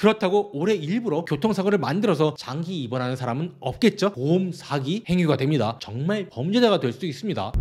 그렇다고 올해 일부러 교통사고를 만들어서 장기 입원하는 사람은 없겠죠? 보험 사기 행위가 됩니다. 정말 범죄자가 될 수도 있습니다.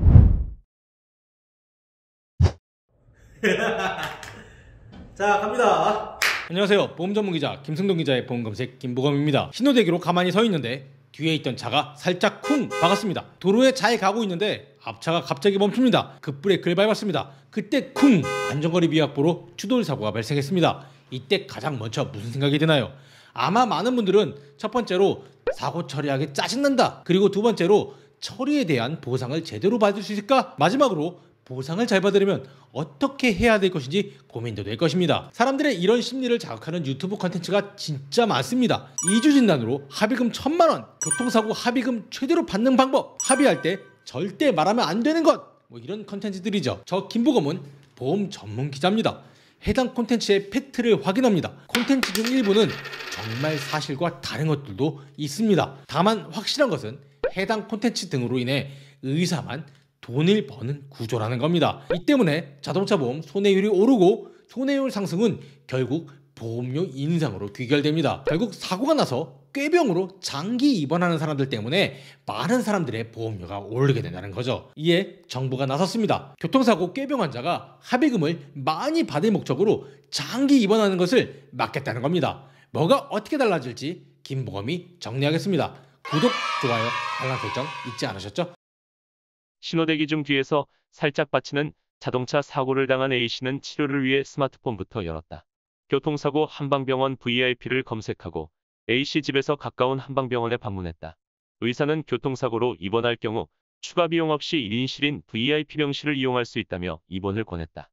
자, 갑니다. 안녕하세요. 보험 전문 기자 김승동 기자의 보험 검색 김보검입니다. 신호대기로 가만히 서 있는데 뒤에 있던 차가 살짝 쿵 박았습니다. 도로에 잘 가고 있는데 앞차가 갑자기 멈춥니다. 급브레이크를 밟았습니다. 그때 쿵! 안전거리 비약보로 추돌 사고가 발생했습니다. 이때 가장 먼저 무슨 생각이 드나요? 아마 많은 분들은 첫 번째로 사고 처리하기 짜증난다. 그리고 두 번째로 처리에 대한 보상을 제대로 받을 수 있을까? 마지막으로 보상을 잘 받으려면 어떻게 해야 될 것인지 고민도 될 것입니다. 사람들의 이런 심리를 자극하는 유튜브 컨텐츠가 진짜 많습니다. 2주 진단으로 합의금 1000만원, 교통사고 합의금 최대로 받는 방법, 합의할 때 절대 말하면 안 되는 것, 이런 컨텐츠들이죠. 저 김보검은 보험 전문 기자입니다. 해당 콘텐츠의 팩트를 확인합니다. 콘텐츠 중 일부는 정말 사실과 다른 것들도 있습니다. 다만 확실한 것은 해당 콘텐츠 등으로 인해 의사만 돈을 버는 구조라는 겁니다. 이 때문에 자동차 보험 손해율이 오르고 손해율 상승은 결국 보험료 인상으로 귀결됩니다. 결국 사고가 나서 꾀병으로 장기 입원하는 사람들 때문에 많은 사람들의 보험료가 오르게 된다는 거죠. 이에 정부가 나섰습니다. 교통사고 꾀병 환자가 합의금을 많이 받을 목적으로 장기 입원하는 것을 막겠다는 겁니다. 뭐가 어떻게 달라질지 김보검이 정리하겠습니다. 구독, 좋아요, 알람 설정 잊지 않으셨죠? 신호대기 중 뒤에서 살짝 받치는 자동차 사고를 당한 A씨는 치료를 위해 스마트폰부터 열었다. 교통사고 한방병원 VIP를 검색하고 A씨 집에서 가까운 한방병원에 방문했다. 의사는 교통사고로 입원할 경우 추가 비용 없이 1인실인 VIP 병실을 이용할 수 있다며 입원을 권했다.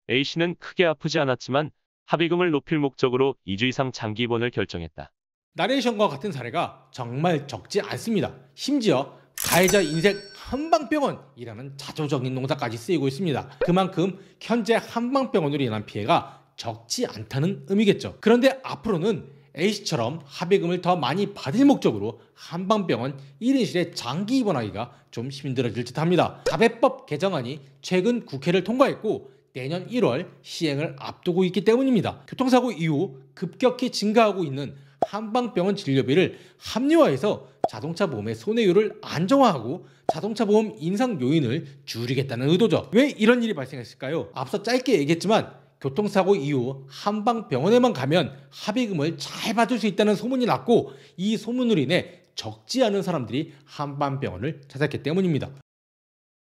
A씨는 크게 아프지 않았지만 합의금을 높일 목적으로 2주 이상 장기 입원을 결정했다. 나레이션과 같은 사례가 정말 적지 않습니다. 심지어 가해자 인생 한방병원이라는 자조적인 농사까지 쓰이고 있습니다. 그만큼 현재 한방병원으로 인한 피해가 적지 않다는 의미겠죠. 그런데 앞으로는 A씨처럼 합의금을 더 많이 받을 목적으로 한방병원 1인실에 장기 입원하기가 좀 힘들어질 듯합니다. 자배법 개정안이 최근 국회를 통과했고 내년 1월 시행을 앞두고 있기 때문입니다. 교통사고 이후 급격히 증가하고 있는 한방병원 진료비를 합리화해서 자동차 보험의 손해율을 안정화하고 자동차 보험 인상 요인을 줄이겠다는 의도죠. 왜 이런 일이 발생했을까요? 앞서 짧게 얘기했지만 교통사고 이후 한방병원에만 가면 합의금을 잘 받을 수 있다는 소문이 났고 이 소문으로 인해 적지 않은 사람들이 한방병원을 찾았기 때문입니다.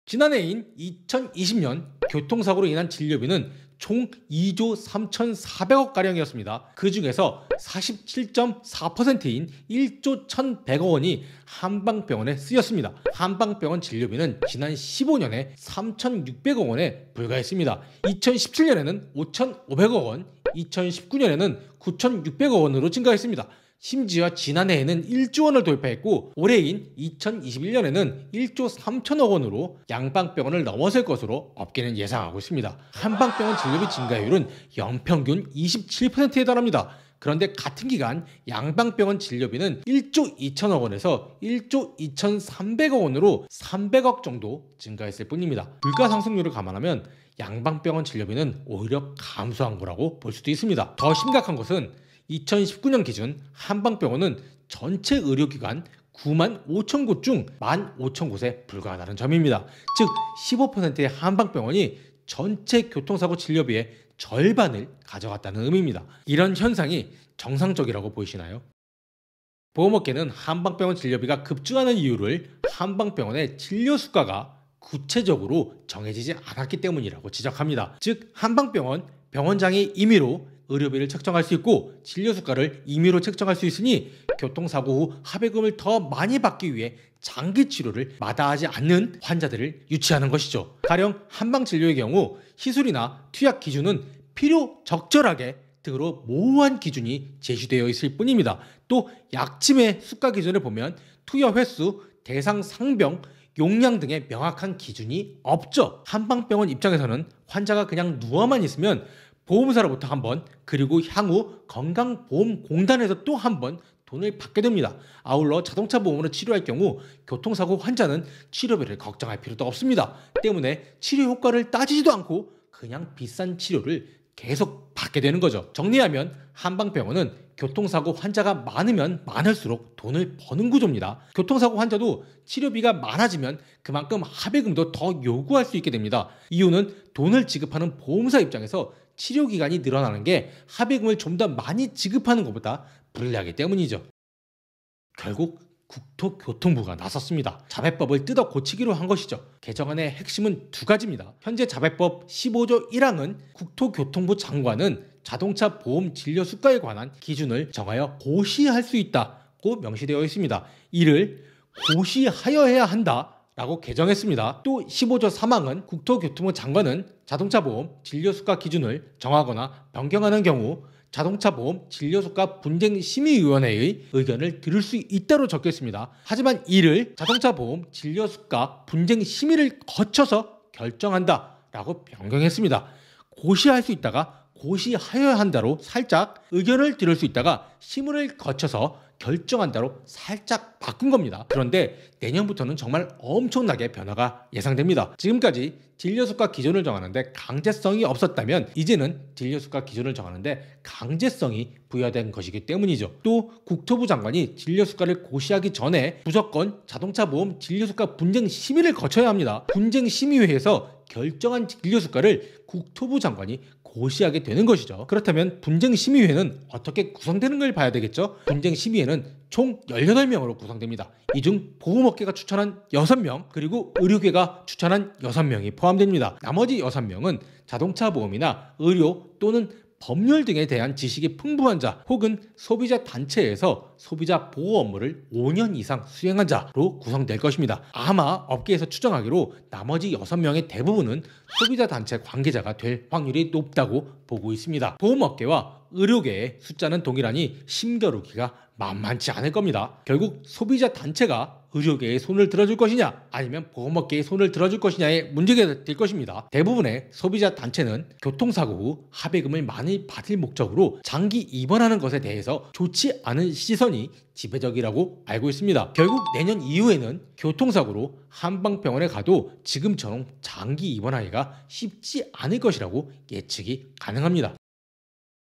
지난해인 2020년 교통사고로 인한 진료비는 총 2조 3,400억가량이었습니다. 그 중에서 47.4%인 1조 1,100억 원이 한방병원에 쓰였습니다. 한방병원 진료비는 지난 15년에 3,600억 원에 불과했습니다. 2017년에는 5,500억 원, 2019년에는 9,600억 원으로 증가했습니다. 심지어 지난해에는 1조 원을 돌파했고 올해인 2021년에는 1조 3천억 원으로 양방병원을 넘어설 것으로 업계는 예상하고 있습니다. 한방병원 진료비 증가율은 연평균 27%에 달합니다. 그런데 같은 기간 양방병원 진료비는 1조 2천억 원에서 1조 2,300억 원으로 300억 정도 증가했을 뿐입니다. 물가 상승률을 감안하면 양방병원 진료비는 오히려 감소한 거라고 볼 수도 있습니다. 더 심각한 것은 2019년 기준 한방병원은 전체 의료기관 9만 5천 곳 중 1만 5천 곳에 불과하다는 점입니다. 즉 15%의 한방병원이 전체 교통사고 진료비의 절반을 가져갔다는 의미입니다. 이런 현상이 정상적이라고 보이시나요? 보험업계는 한방병원 진료비가 급증하는 이유를 한방병원의 진료 수가가 구체적으로 정해지지 않았기 때문이라고 지적합니다. 즉 한방병원 병원장이 임의로 의료비를 책정할 수 있고 진료 수가를 임의로 책정할 수 있으니 교통사고 후 합의금을 더 많이 받기 위해 장기 치료를 마다하지 않는 환자들을 유치하는 것이죠. 가령 한방진료의 경우 시술이나 투약 기준은 필요 적절하게 등으로 모호한 기준이 제시되어 있을 뿐입니다. 또 약침의 수가 기준을 보면 투여 횟수, 대상 상병, 용량 등의 명확한 기준이 없죠. 한방병원 입장에서는 환자가 그냥 누워만 있으면 보험사로부터 한 번, 그리고 향후 건강보험공단에서 또 한 번 돈을 받게 됩니다. 아울러 자동차 보험으로 치료할 경우 교통사고 환자는 치료비를 걱정할 필요도 없습니다. 때문에 치료 효과를 따지지도 않고 그냥 비싼 치료를 계속 받게 되는 거죠. 정리하면 한방병원은 교통사고 환자가 많으면 많을수록 돈을 버는 구조입니다. 교통사고 환자도 치료비가 많아지면 그만큼 합의금도 더 요구할 수 있게 됩니다. 이유는 돈을 지급하는 보험사 입장에서 치료기간이 늘어나는 게 합의금을 좀 더 많이 지급하는 것보다 불리하기 때문이죠. 결국 국토교통부가 나섰습니다. 자배법을 뜯어 고치기로 한 것이죠. 개정안의 핵심은 두 가지입니다. 현재 자배법 15조 1항은 국토교통부 장관은 자동차 보험 진료 수가에 관한 기준을 정하여 고시할 수 있다고 명시되어 있습니다. 이를 고시하여야 한다라고 개정했습니다. 또 15조 3항은 국토교통부 장관은 자동차 보험 진료 수가 기준을 정하거나 변경하는 경우 자동차 보험 진료수가 분쟁심의위원회의 의견을 들을 수 있다로 적혀 있습니다. 하지만 이를 자동차 보험 진료수가 분쟁심의를 거쳐서 결정한다라고 변경했습니다. 고시할 수 있다가 고시하여야 한다로 살짝 의견을 들을 수 있다가 심의를 거쳐서 결정한다로 살짝 바꾼 겁니다. 그런데 내년부터는 정말 엄청나게 변화가 예상됩니다. 지금까지 진료수가 기준을 정하는데 강제성이 없었다면 이제는 진료수가 기준을 정하는데 강제성이 부여된 것이기 때문이죠. 또 국토부 장관이 진료수가를 고시하기 전에 무조건 자동차 보험 진료수가 분쟁 심의를 거쳐야 합니다. 분쟁 심의회에서 결정한 진료수가를 국토부 장관이 고시하게 되는 것이죠. 그렇다면 분쟁심의회는 어떻게 구성되는 걸 봐야 되겠죠? 분쟁심의회는 총 18명으로 구성됩니다. 이 중 보험업계가 추천한 6명 그리고 의료계가 추천한 6명이 포함됩니다. 나머지 6명은 자동차 보험이나 의료 또는 법률 등에 대한 지식이 풍부한 자 혹은 소비자 단체에서 소비자 보호 업무를 5년 이상 수행한 자로 구성될 것입니다. 아마 업계에서 추정하기로 나머지 6명의 대부분은 소비자 단체 관계자가 될 확률이 높다고 보고 있습니다. 보험업계와 의료계의 숫자는 동일하니 심겨루기가 만만치 않을 겁니다. 결국 소비자 단체가 의료계의 손을 들어줄 것이냐 아니면 보험업계의 손을 들어줄 것이냐의 문제가 될 것입니다. 대부분의 소비자 단체는 교통사고 후 합의금을 많이 받을 목적으로 장기 입원하는 것에 대해서 좋지 않은 시선이 지배적이라고 알고 있습니다. 결국 내년 이후에는 교통사고로 한방병원에 가도 지금처럼 장기 입원하기가 쉽지 않을 것이라고 예측이 가능합니다.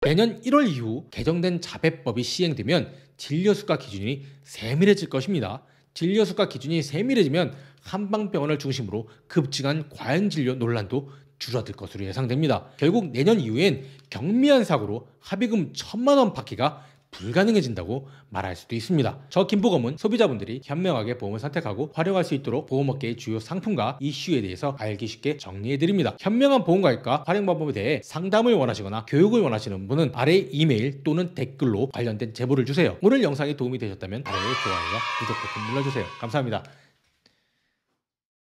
내년 1월 이후 개정된 자배법이 시행되면 진료수가 기준이 세밀해질 것입니다. 진료수가 기준이 세밀해지면 한방병원을 중심으로 급증한 과잉진료 논란도 줄어들 것으로 예상됩니다. 결국 내년 이후엔 경미한 사고로 합의금 1,000만 원 받기가 불가능해진다고 말할 수도 있습니다. 저 김보검은 소비자분들이 현명하게 보험을 선택하고 활용할 수 있도록 보험업계의 주요 상품과 이슈에 대해서 알기 쉽게 정리해드립니다. 현명한 보험가입과 활용 방법에 대해 상담을 원하시거나 교육을 원하시는 분은 아래 이메일 또는 댓글로 관련된 제보를 주세요. 오늘 영상이 도움이 되셨다면 아래의 좋아요와 구독 버튼 눌러주세요. 감사합니다.